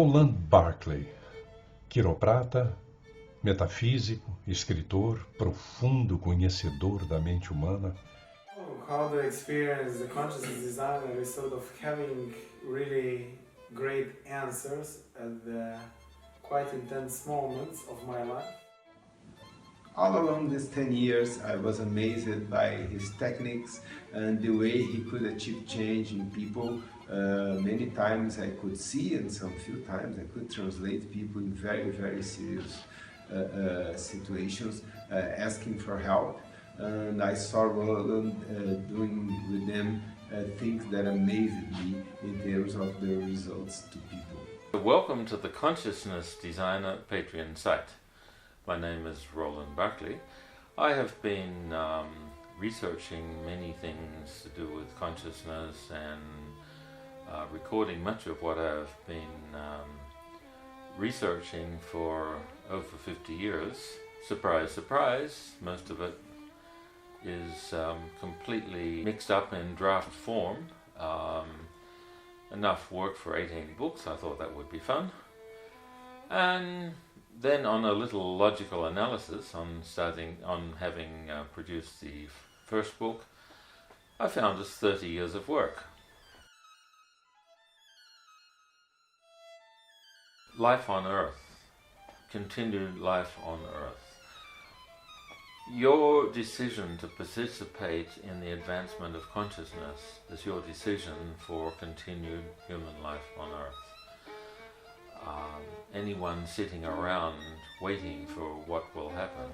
Rowland Barkley, quiroprata, metafísico, escritor, profundo conhecedor da mente humana. How to experience the consciousness designer is sort of having really great answers at the quite intense moments of my life. All along these 10 years, I was amazed by his techniques and the way he could achieve change in people. Many times I could see, and some few times I could translate people in very, very serious situations, asking for help. And I saw Rowland doing with them things that amazed me in terms of the results to people. Welcome to the Consciousness Designer Patreon site. My name is Rowland Barkley. I have been researching many things to do with consciousness and recording much of what I've been researching for over 50 years. Surprise, surprise, most of it is completely mixed up in draft form. Enough work for 18 books. I thought that would be fun. And then on a little logical analysis on having produced the first book, I found it's 30 years of work. Life on Earth, continued life on Earth. Your decision to participate in the advancement of consciousness is your decision for continued human life on Earth. Anyone sitting around waiting for what will happen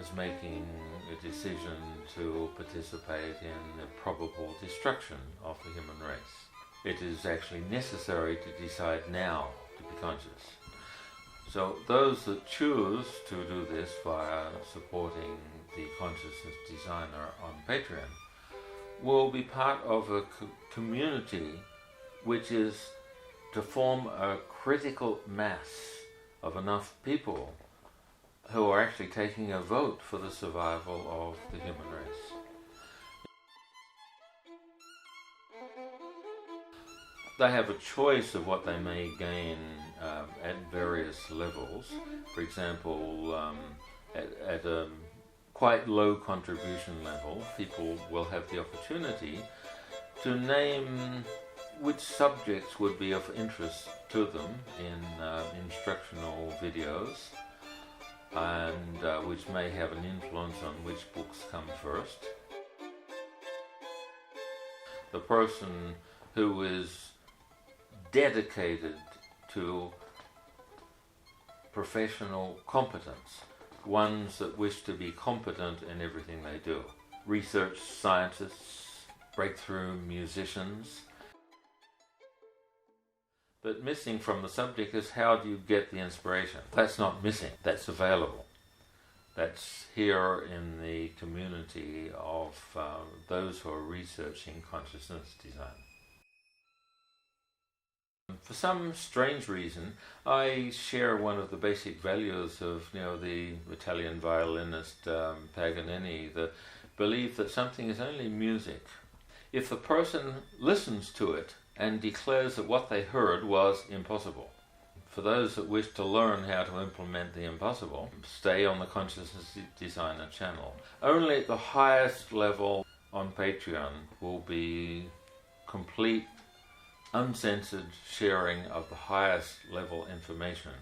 is making a decision to participate in the probable destruction of the human race. It is actually necessary to decide now to be conscious. So those that choose to do this via supporting the Consciousness Designer on Patreon will be part of a community which is to form a critical mass of enough people who are actually taking a vote for the survival of the human race. They have a choice of what they may gain at various levels. For example, at a quite low contribution level, people will have the opportunity to name which subjects would be of interest to them in instructional videos, and which may have an influence on which books come first. The person who is dedicated to professional competence, ones that wish to be competent in everything they do, research scientists, breakthrough musicians. But missing from the subject is how do you get the inspiration? That's not missing, that's available. That's here in the community of those who are researching consciousness design. For some strange reason, I share one of the basic values of the Italian violinist Paganini, the belief that something is only music if the person listens to it and declares that what they heard was impossible. For those that wish to learn how to implement the impossible, stay on the Consciousness Designer channel. Only at the highest level on Patreon will be complete, uncensored sharing of the highest level information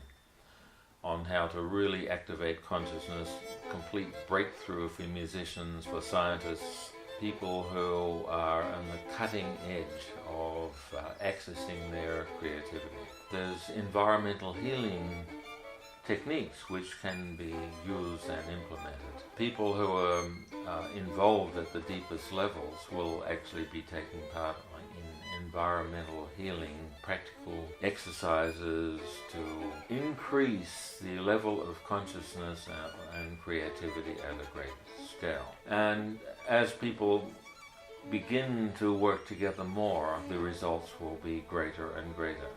on how to really activate consciousness, complete breakthrough for musicians, for scientists, people who are on the cutting edge of accessing their creativity. There's environmental healing techniques which can be used and implemented. People who are involved at the deepest levels will actually be taking part in environmental healing, practical exercises to increase the level of consciousness and creativity at a great scale. And as people begin to work together more, the results will be greater and greater.